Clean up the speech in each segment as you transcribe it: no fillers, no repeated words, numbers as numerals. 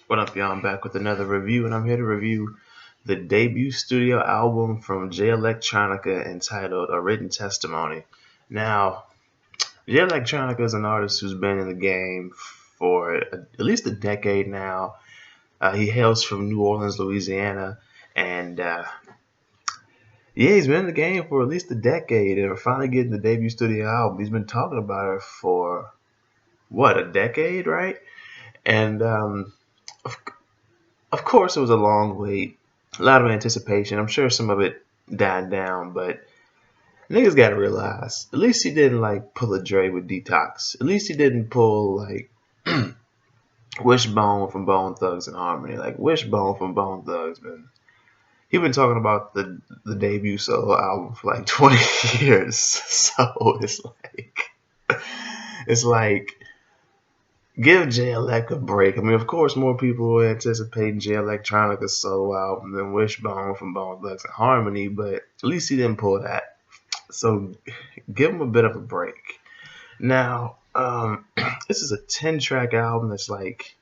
What up, y'all? I'm back with another review, and I'm here to review the debut studio album from Electronica entitled A Written Testimony. Now, Electronica is an artist who's been in the game for at least a decade now. He hails from New Orleans, Louisiana, and he's been in the game for at least a decade, and we're finally getting the debut studio album. He's been talking about it for, what, a decade, right? And of course, it was a long wait, a lot of anticipation. I'm sure some of it died down, but niggas gotta realize, at least he didn't like pull a Dre with Detox. At least he didn't pull like Wishbone from Bone Thugs and Harmony. Like Wishbone from Bone Thugs, man. He been talking about the debut solo album for like 20 years. So it's like give J-Elect a break. I mean, of course, more people were anticipating J-Electronica's solo album than Wishbone from Bone Thugs and Harmony, but at least he didn't pull that. So give him a bit of a break. Now, this is a 10-track album that's like,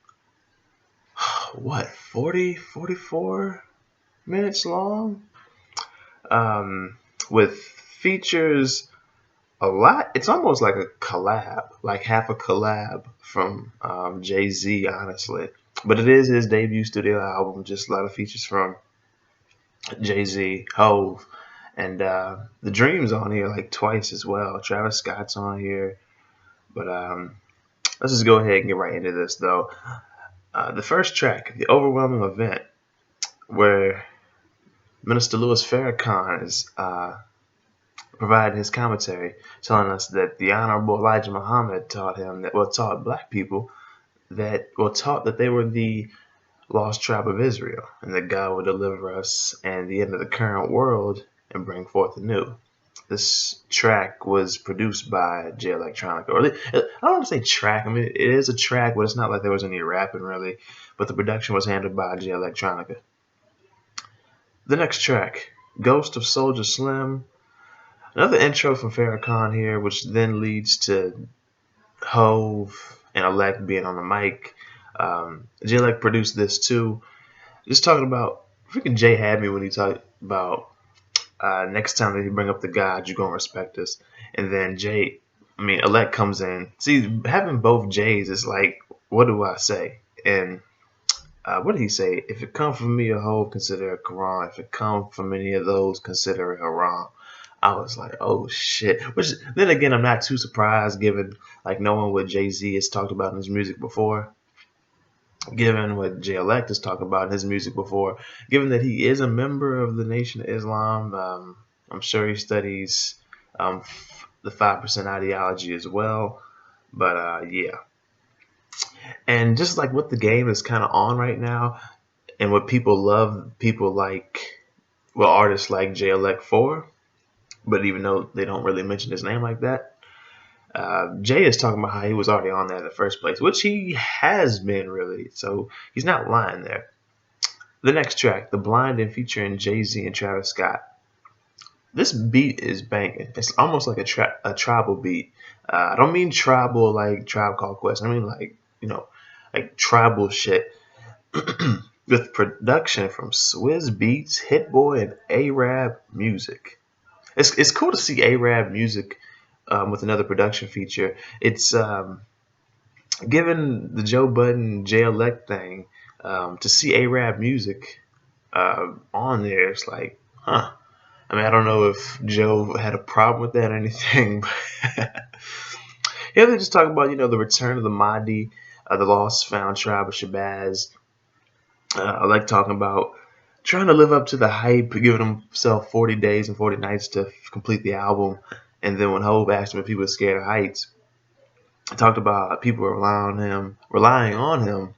what, 40, 44 minutes long? With features a lot. It's almost like a collab, like half a collab from Jay-Z, honestly. But it is his debut studio album, just a lot of features from Jay-Z, Hove, and The Dream's on here like twice as well. Travis Scott's on here. But let's just go ahead and get right into this, though. The first track, The Overwhelming Event, where Minister Louis Farrakhan is provided his commentary, telling us that the Honorable Elijah Muhammad taught black people taught that they were the lost tribe of Israel, and that God would deliver us and the end of the current world and bring forth the new. This track was produced by Electronica. Or I don't want to say track. I mean, it is a track, but it's not like there was any rapping really. But the production was handled by Electronica. The next track, Ghost of Soldier Slim. Another intro from Farrakhan here, which then leads to Hove and Elect being on the mic. Elect produced this too. Just talking about, freaking Jay had me when he talked about next time that you bring up the God, you're going to respect us. And then Elect comes in. See, having both J's is like, what do I say? And what did he say? If it come from me or Hove, consider it Quran. If it come from any of those, consider it haram. I was like, oh shit. Which then again, I'm not too surprised given like knowing what Jay-Z has talked about in his music before. Given what J-Elect has talked about in his music before. Given that he is a member of the Nation of Islam. I'm sure he studies the 5% ideology as well. But yeah. And just like what the game is kind of on right now, and what people love, artists like J-Elect for. But even though they don't really mention his name like that, Jay is talking about how he was already on there in the first place, which he has been really. So he's not lying there. The next track, The Blind, and featuring Jay-Z and Travis Scott. This beat is banging. It's almost like a tribal beat. I don't mean tribal like Tribe Called Quest. I mean like, like tribal shit. With production from Swizz Beatz, Hit Boy, and A-Rab Music. It's cool to see A-Rab Music with another production feature. It's given the Joe Budden J-Elect thing, to see A-Rab Music on there. It's like, huh. I mean, I don't know if Joe had a problem with that or anything. But yeah, they just talk about the return of the Mahdi, the lost found tribe of Shabazz. I like talking about trying to live up to the hype, giving himself 40 days and 40 nights to complete the album. And then when Hove asked him if he was scared of heights, he talked about people relying on him.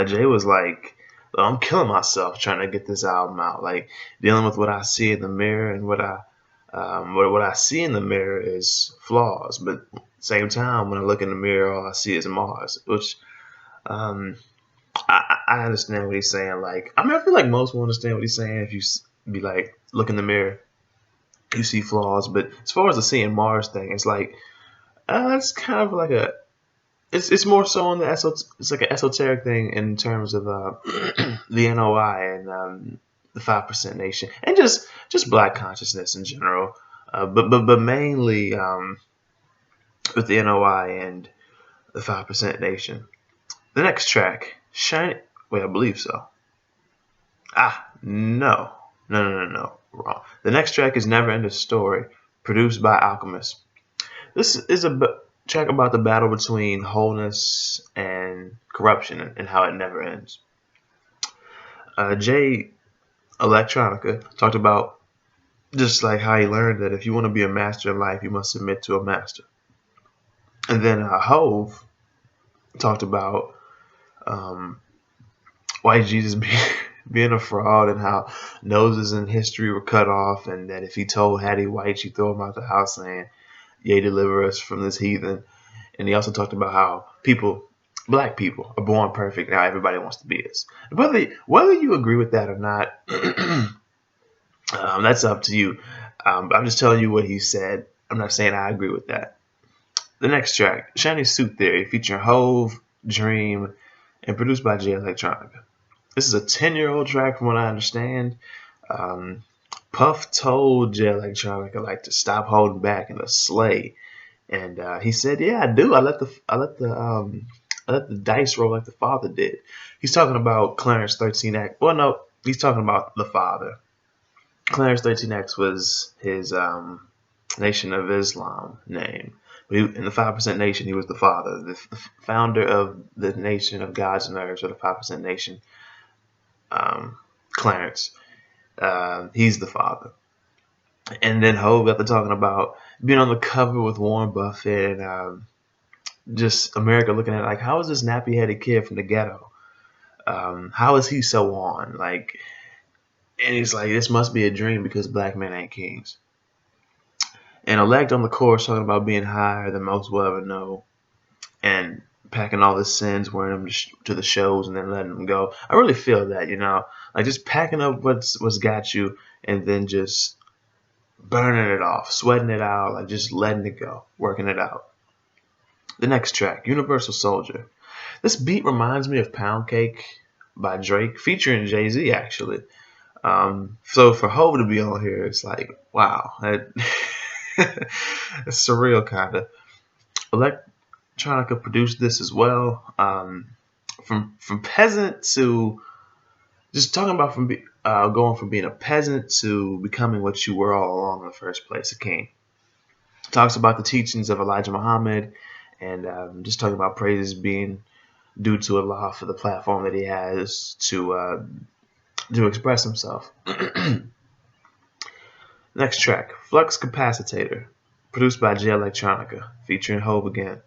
Jay was like, I'm killing myself trying to get this album out. Like dealing with what I see in the mirror, and what I see in the mirror is flaws. But at the same time, when I look in the mirror, all I see is Mars, which I understand what he's saying. Like, I mean, I feel like most will understand what he's saying. If you be like, look in the mirror, you see flaws. But as far as the seeing Mars thing, it's like, it's kind of like it's more so on the it's like an esoteric thing in terms of the NOI and the 5% Nation and just Black consciousness in general, but mainly with the NOI and the 5% Nation. The next track, Shiny. Wait, I believe so. No, wrong. The next track is Never Ending Story, produced by Alchemist. This is a track about the battle between wholeness and corruption and how it never ends. Jay Electronica talked about just like how he learned that if you want to be a master in life, you must submit to a master. And then Hove talked about white Jesus being a fraud and how noses in history were cut off, and that if he told Hattie White, she'd throw him out the house saying, "Yea, deliver us from this heathen." And he also talked about how Black people, are born perfect. Now everybody wants to be us. Whether you agree with that or not, that's up to you. I'm just telling you what he said. I'm not saying I agree with that. The next track, Shiny Suit Theory, featuring Hove, Dream, and produced by Jay Electronica. This is a 10-year-old track from what I understand. Puff told Jay Electronica to stop holding back and to slay. And he said, "Yeah, I do. I let the dice roll like the Father did." He's talking about Clarence 13X. Well, no, he's talking about the Father. Clarence 13X was his Nation of Islam name. But in the 5% Nation, he was the Father, the founder of the Nation of Gods and Earths, or the 5% Nation. Clarence, he's the Father. And then Hove got to talking about being on the cover with Warren Buffett and just America looking at how is this nappy-headed kid from the ghetto? How is he so on? And he's like, this must be a dream because Black men ain't kings. And Elect on the chorus talking about being higher than most will ever know and packing all the sins, wearing them to the shows and then letting them go. I really feel that, just packing up what's got you and then just burning it off, sweating it out, just letting it go, working it out. The next track, Universal Soldier. This beat reminds me of Pound Cake by Drake, featuring Jay-Z, actually. So for Hov to be on here, it's like, wow. It's surreal, kind of. Electronica produced this as well. From peasant to just talking about going from being a peasant to becoming what you were all along in the first place, a king. Talks about the teachings of Elijah Muhammad and just talking about praises being due to Allah for the platform that he has to express himself. Next track, FluxCapacitor, produced by Jay Electronica, featuring Hove again.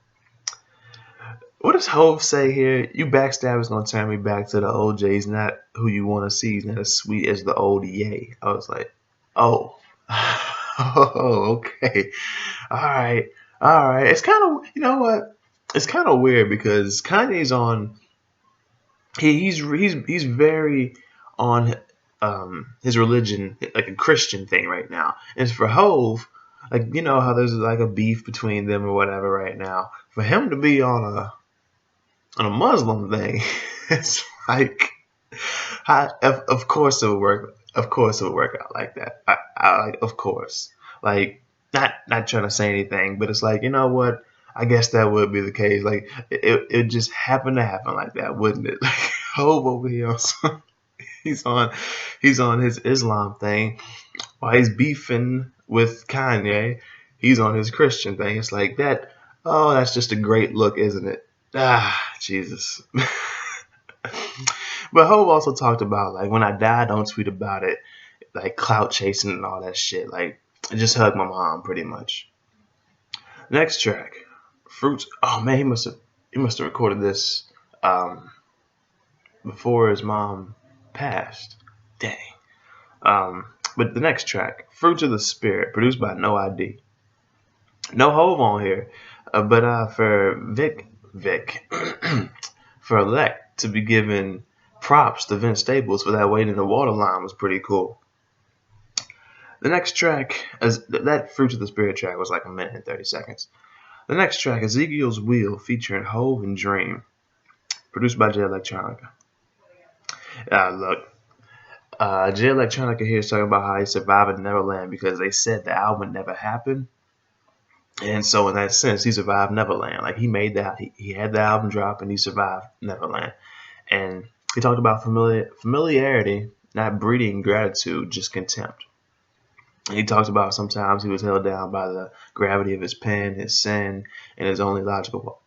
What does Hove say here? You backstabbers gonna turn me back to the old Jay. He's not who you want to see. He's not as sweet as the old Ye. I was like, oh, okay, all right. It's kind of, you know what? It's kind of weird because Kanye's on. He's very on his religion, like a Christian thing right now. And for Hove, how there's a beef between them or whatever right now. For him to be on a Muslim thing, it's like, of course it would work. Of course it would work out like that. Of course, not trying to say anything, but it's like, you know what? I guess that would be the case. It just happened to happen like that, wouldn't it? Hove over here, he's on his Islam thing while he's beefing with Kanye. He's on his Christian thing. It's like that. Oh, that's just a great look, isn't it? Jesus. But Hove also talked about when I die, don't tweet about it, clout chasing and all that shit. Just hug my mom, pretty much. Next track, Fruits. Oh man, he must have recorded this before his mom passed. Dang. But the next track, Fruits of the Spirit, produced by No ID. No Hove on here, but for Vic, for Elect to be given props to Vince Staples for that wait in the water line was pretty cool. The next track, that Fruits of the Spirit track was 1 minute and 30 seconds. The next track, Ezekiels Wheel, featuring Hove and Dream, produced by Electronica. Look, Electronica here is talking about how he survived in Neverland because they said the album never happened. And so in that sense, he survived Neverland. Like he made that, he had the album drop and he survived Neverland. And he talked about familiarity, not breeding gratitude, just contempt. And he talks about sometimes he was held down by the gravity of his pen, his sin, and his only logical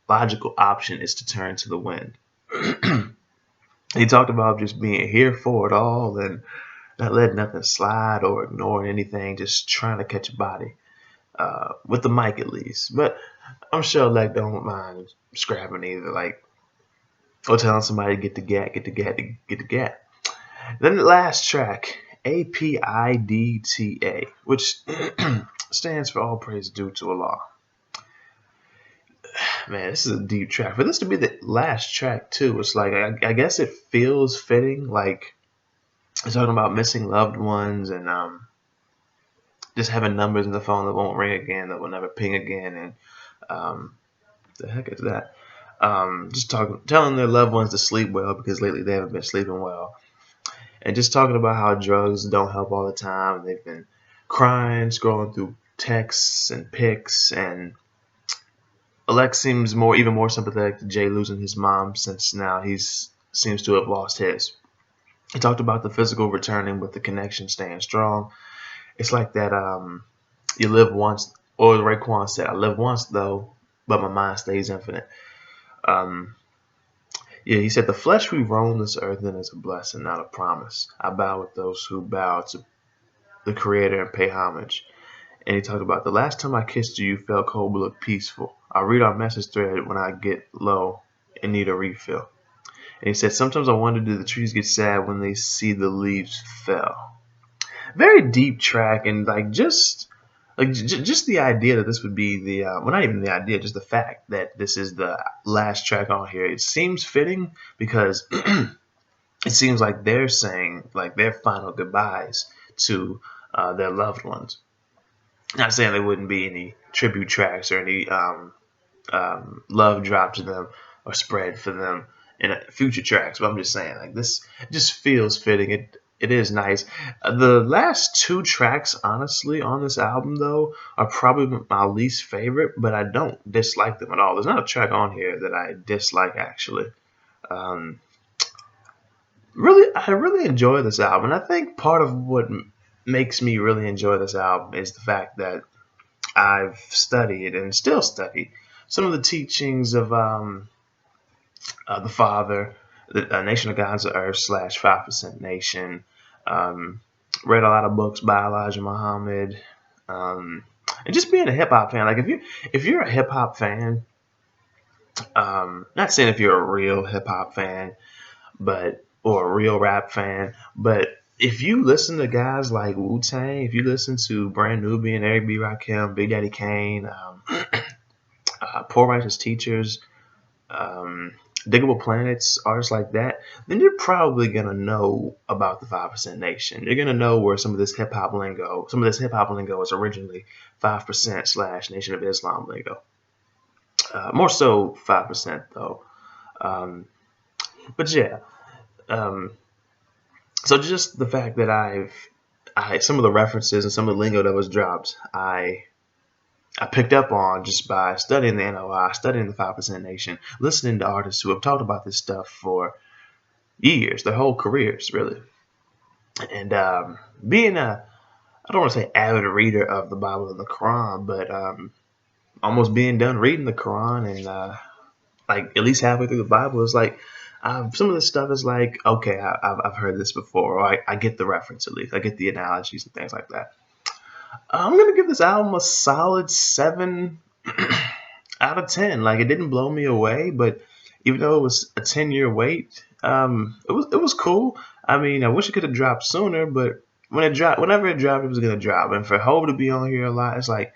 option is to turn to the wind. He talked about just being here for it all and not letting nothing slide or ignoring anything, just trying to catch a body. With the mic at least. But I'm sure like don't mind scrapping either, like or telling somebody get the gat. Then the last track, APIDTA, which stands for All Praise Due to Allah. Man, this is a deep track. For this to be the last track too, it's like I guess it feels fitting. Like it's talking about missing loved ones and just having numbers in the phone that won't ring again, that will never ping again, and the heck is that? Just telling their loved ones to sleep well because lately they haven't been sleeping well, and just talking about how drugs don't help all the time. They've been crying, scrolling through texts and pics, and Alex seems even more sympathetic to Jay losing his mom since now he seems to have lost his. He talked about the physical returning, but the connection staying strong. It's like that you live once, or Raekwon said, I live once though, but my mind stays infinite. He said, the flesh we roam this earth in is a blessing, not a promise. I bow with those who bow to the Creator and pay homage. And he talked about the last time I kissed you, you felt cold but looked peaceful. I read our message thread when I get low and need a refill. And he said, sometimes I wonder, do the trees get sad when they see the leaves fell? Very deep track, and just the idea that this would be the not even the idea, just the fact that this is the last track on here. It seems fitting because it seems like they're saying like their final goodbyes to their loved ones. Not saying there wouldn't be any tribute tracks or any love drop to them or spread for them in future tracks, but I'm just saying like this just feels fitting. It is nice. The last two tracks, honestly, on this album, though, are probably my least favorite, but I don't dislike them at all. There's not a track on here that I dislike, actually. I really enjoy this album. And I think part of what makes me really enjoy this album is the fact that I've studied and still study some of the teachings of the Father, the Nation of Gods of Earth / 5% Nation. Read a lot of books by Elijah Muhammad, and just being a hip hop fan. Like if you're a hip hop fan, not saying if you're a real hip hop fan, or a real rap fan, but if you listen to guys like Wu-Tang, if you listen to Brand Nubian, Eric B. Rakim, Big Daddy Kane, Poor Righteous Teachers, Diggable Planets, artists like that, then you're probably going to know about the 5% Nation. You're going to know where some of this hip hop lingo is originally 5% / Nation of Islam lingo. More so 5% though. But yeah. So just the fact that some of the references and some of the lingo that was dropped, I picked up on just by studying the NOI, studying the 5% Nation, listening to artists who have talked about this stuff for years, their whole careers, really. And being I don't want to say avid reader of the Bible and the Quran, but almost being done reading the Quran and like at least halfway through the Bible, it's like some of this stuff is like, okay, I've heard this before, or I get the reference at least. I get the analogies and things like that. I'm going to give this album a solid 7 out of 10. Like, it didn't blow me away, but even though it was a 10-year wait, it was cool. I mean, I wish it could have dropped sooner, but whenever it dropped, it was going to drop. And for Hov to be on here a lot, it's like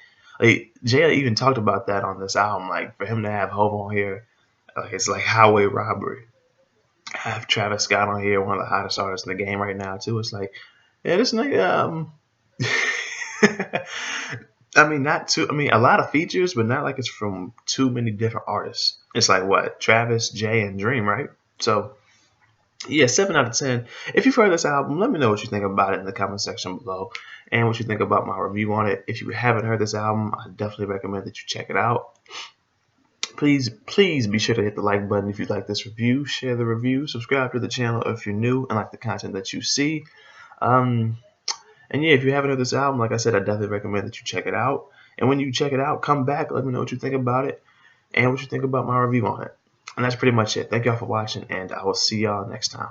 Jay even talked about that on this album. Like, for him to have Hov on here, it's like highway robbery. I have Travis Scott on here, one of the hottest artists in the game right now, too. It's like, yeah, this nigga, I mean, not too. I mean, a lot of features, but not like it's from too many different artists. It's like what Travis, Jay, and Dream, right? So yeah, 7 out of 10. If you've heard this album, let me know what you think about it in the comment section below, and what you think about my review on it. If you haven't heard this album, I definitely recommend that you check it out. Please be sure to hit the like button if you like this review. Share the review. Subscribe to the channel if you're new and like the content that you see. And yeah, if you haven't heard this album, like I said, I definitely recommend that you check it out. And when you check it out, come back. Let me know what you think about it and what you think about my review on it. And that's pretty much it. Thank y'all for watching, and I will see y'all next time.